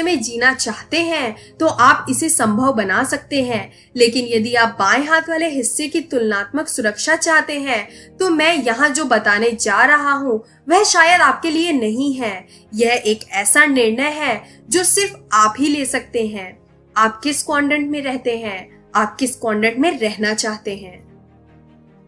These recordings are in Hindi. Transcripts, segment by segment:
में जीना चाहते हैं तो आप इसे संभव बना सकते हैं, लेकिन यदि आप बाएं हाथ वाले हिस्से की तुलनात्मक सुरक्षा चाहते हैं तो मैं यहाँ जो बताने जा रहा हूँ वह शायद आपके लिए नहीं है। यह एक ऐसा निर्णय है जो सिर्फ आप ही ले सकते हैं। आप किस क्वाड्रेंट में रहते हैं, आप किस क्वाड्रेंट में रहना चाहते हैं।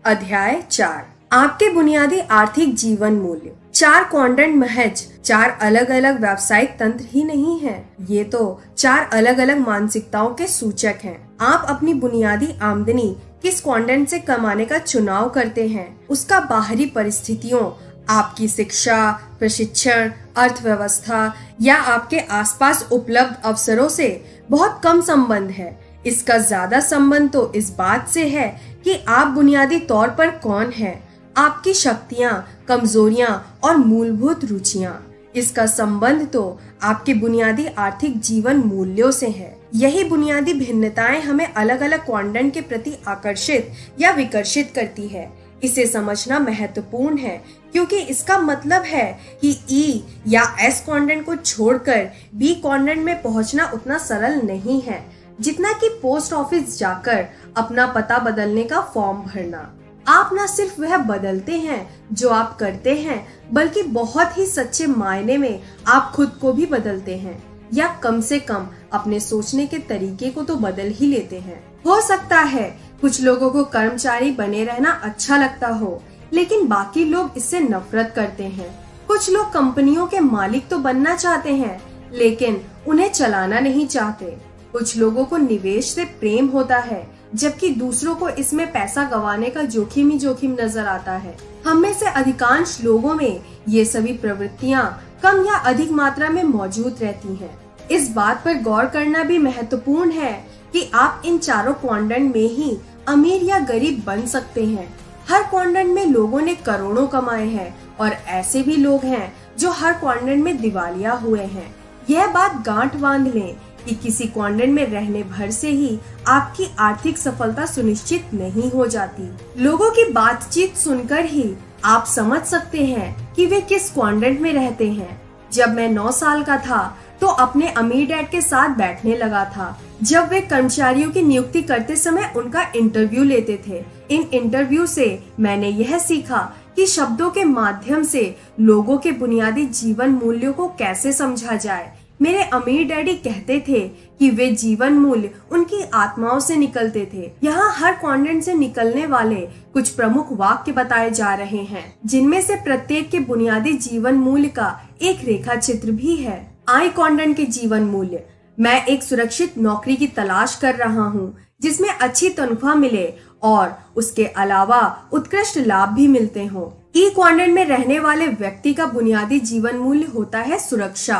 अध्याय 4, आपके बुनियादी आर्थिक जीवन मूल्य। 4 क्वाड्रेंट महज 4 अलग अलग व्यावसायिक तंत्र ही नहीं है, ये तो 4 अलग अलग मानसिकताओं के सूचक हैं। आप अपनी बुनियादी आमदनी किस क्वाड्रेंट से कमाने का चुनाव करते हैं, उसका बाहरी परिस्थितियों, आपकी शिक्षा, प्रशिक्षण, अर्थव्यवस्था या आपके आसपास उपलब्ध अवसरों से बहुत कम संबंध है। इसका ज्यादा संबंध तो इस बात से है कि आप बुनियादी तौर पर कौन हैं, आपकी शक्तियां, कमजोरियां और मूलभूत रुचियां। इसका संबंध तो आपके बुनियादी आर्थिक जीवन मूल्यों से है। यही बुनियादी भिन्नताएं हमें अलग अलग क्वाड्रेंट के प्रति आकर्षित या विकर्षित करती है। इसे समझना महत्वपूर्ण है क्योंकि इसका मतलब है कि ई या एस क्वाड्रेंट को छोड़कर बी क्वाड्रेंट में पहुंचना उतना सरल नहीं है जितना कि पोस्ट ऑफिस जाकर अपना पता बदलने का फॉर्म भरना। आप न सिर्फ वह बदलते हैं जो आप करते हैं, बल्कि बहुत ही सच्चे मायने में आप खुद को भी बदलते हैं, या कम से कम अपने सोचने के तरीके को तो बदल ही लेते हैं। हो सकता है कुछ लोगों को कर्मचारी बने रहना अच्छा लगता हो, लेकिन बाकी लोग इससे नफरत करते हैं। कुछ लोग कंपनियों के मालिक तो बनना चाहते हैं, लेकिन उन्हें चलाना नहीं चाहते। कुछ लोगों को निवेश से प्रेम होता है, जबकि दूसरों को इसमें पैसा गंवाने का जोखिम ही जोखिम नजर आता है। हम में से अधिकांश लोगों में ये सभी प्रवृत्तियां कम या अधिक मात्रा में मौजूद रहती हैं। इस बात पर गौर करना भी महत्वपूर्ण है कि आप इन चारों क्वाड्रेंट में ही अमीर या गरीब बन सकते हैं। हर क्वाड्रेंट में लोगों ने करोड़ों कमाए हैं और ऐसे भी लोग हैं जो हर क्वाड्रेंट में दिवालिया हुए हैं। यह बात गांठ बांध लें कि किसी क्वाड्रेंट में रहने भर से ही आपकी आर्थिक सफलता सुनिश्चित नहीं हो जाती। लोगों की बातचीत सुनकर ही आप समझ सकते हैं कि वे किस क्वाड्रेंट में रहते हैं। जब मैं 9 साल का था तो अपने अमीर डैड के साथ बैठने लगा था जब वे कर्मचारियों की नियुक्ति करते समय उनका इंटरव्यू लेते थे। इन इंटरव्यू से मैंने यह सीखा कि शब्दों के माध्यम से लोगों के बुनियादी जीवन मूल्यों को कैसे समझा जाए। मेरे अमीर डैडी कहते थे कि वे जीवन मूल्य उनकी आत्माओं से निकलते थे। यहाँ हर क्वाड्रेंट से निकलने वाले कुछ प्रमुख वाक्य बताए जा रहे हैं, जिनमें से प्रत्येक के बुनियादी जीवन मूल्य का एक रेखा चित्र भी है। आई क्वाड्रेंट के जीवन मूल्य। मैं एक सुरक्षित नौकरी की तलाश कर रहा हूँ जिसमें अच्छी तनख्वाह मिले और उसके अलावा उत्कृष्ट लाभ भी मिलते हों। ई क्वाड्रेंट में रहने वाले व्यक्ति का बुनियादी जीवन मूल्य होता है सुरक्षा।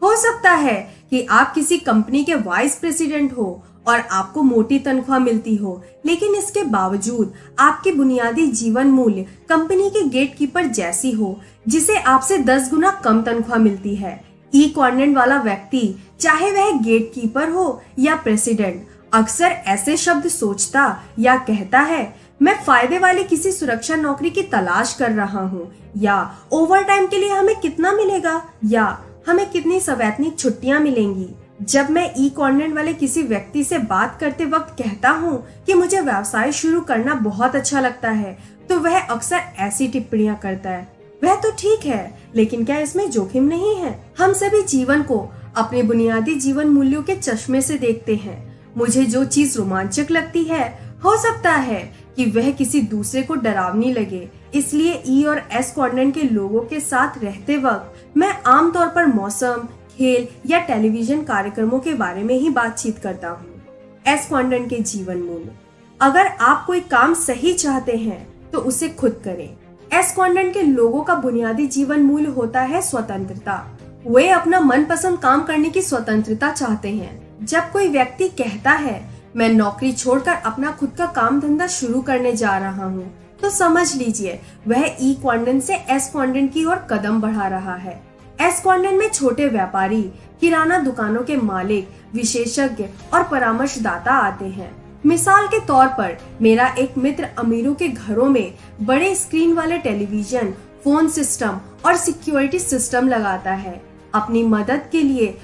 हो सकता है कि आप किसी कंपनी के वाइस प्रेसिडेंट हो और आपको मोटी तनख्वाह मिलती हो, लेकिन इसके बावजूद आपकी बुनियादी जीवन मूल्य कंपनी के गेटकीपर जैसी हो जिसे आपसे 10 गुना कम तनख्वाह मिलती है। ई क्वाड्रेंट वाला व्यक्ति, चाहे वह गेटकीपर हो या प्रेसिडेंट, अक्सर ऐसे शब्द सोचता या कहता है, मैं फायदे वाली किसी सुरक्षा नौकरी की तलाश कर रहा हूँ, या ओवर टाइम के लिए हमें कितना मिलेगा, या हमें कितनी सवैतनिक छुट्टियां मिलेंगी। जब मैं ई क्वाड्रेंट वाले किसी व्यक्ति से बात करते वक्त कहता हूँ कि मुझे व्यवसाय शुरू करना बहुत अच्छा लगता है, तो वह अक्सर ऐसी टिप्पणियां करता है, वह तो ठीक है, लेकिन क्या इसमें जोखिम नहीं है? हम सभी जीवन को अपने बुनियादी जीवन मूल्यों के चश्मे से देखते हैं। मुझे जो चीज रोमांचक लगती है, हो सकता है कि वह किसी दूसरे को डरावनी लगे। इसलिए ई और एस क्वाड्रेंट के लोगों के साथ रहते वक्त मैं आमतौर पर मौसम, खेल या टेलीविजन कार्यक्रमों के बारे में ही बातचीत करता हूँ। एस क्वाड्रेंट के जीवन मूल्य। अगर आप कोई काम सही चाहते हैं तो उसे खुद करें। एस क्वाड्रेंट के लोगों का बुनियादी जीवन मूल्य होता है स्वतंत्रता। वे अपना मनपसंद काम करने की स्वतंत्रता चाहते हैं। जब कोई व्यक्ति कहता है, मैं नौकरी छोड़कर अपना खुद का काम धंधा शुरू करने जा रहा हूँ, तो समझ लीजिए वह ई क्वाड्रेंट से एस क्वाड्रेंट की ओर कदम बढ़ा रहा है। एस क्वाड्रेंट में छोटे व्यापारी, किराना दुकानों के मालिक, विशेषज्ञ और परामर्शदाता आते हैं। मिसाल के तौर पर मेरा एक मित्र अमीरों के घरों में बड़े स्क्रीन वाले टेलीविजन, फोन सिस्टम और सिक्योरिटी सिस्टम लगाता है। अपनी मदद के लिए